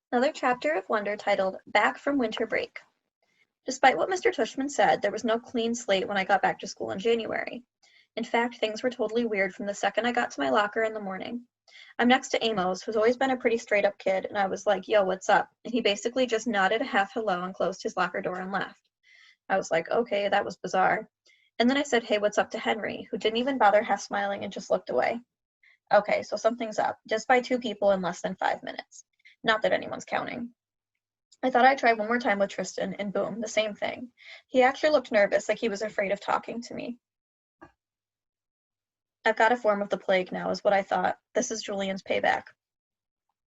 Another chapter of wonder titled Back from Winter Break. Despite what Mr. Tushman said, there was no clean slate when I got back to school in January. In fact, things were totally weird from the second I got to my locker in the morning. I'm next to Amos, who's always been a pretty straight up kid, and I was like, yo, what's up? And he basically just nodded a half hello and closed his locker door and left. I was like, okay, that was bizarre. And then I said, hey, what's up to Henry, who didn't even bother half smiling and just looked away. Okay, so something's up, just by two people in less than 5 minutes. Not that anyone's counting. I thought I'd try one more time with Tristan, and boom, the same thing. He actually looked nervous, like he was afraid of talking to me. I've got a form of the plague now, is what I thought. This is Julian's payback.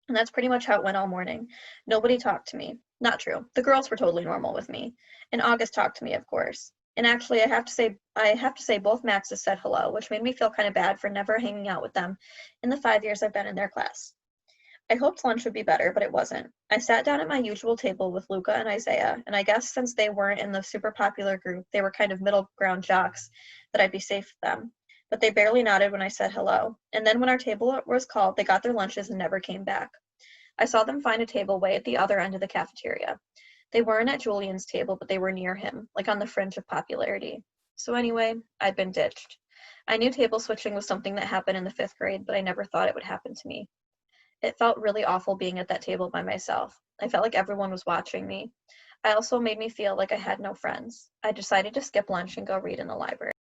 And that's pretty much how it went all morning. Nobody talked to me. Not true. The girls were totally normal with me. And August talked to me, of course. And actually, I have to say both Maxes said hello, which made me feel kind of bad for never hanging out with them in the 5 years I've been in their class. I hoped lunch would be better, but it wasn't. I sat down at my usual table with Luca and Isaiah, and I guess since they weren't in the super popular group, they were kind of middle ground jocks, that I'd be safe with them. But they barely nodded when I said hello. And then when our table was called, they got their lunches and never came back. I saw them find a table way at the other end of the cafeteria. They weren't at Julian's table, but they were near him, like on the fringe of popularity. So anyway, I'd been ditched. I knew table switching was something that happened in the 5th grade, but I never thought it would happen to me. It felt really awful being at that table by myself. I felt like everyone was watching me. I also made me feel like I had no friends. I decided to skip lunch and go read in the library.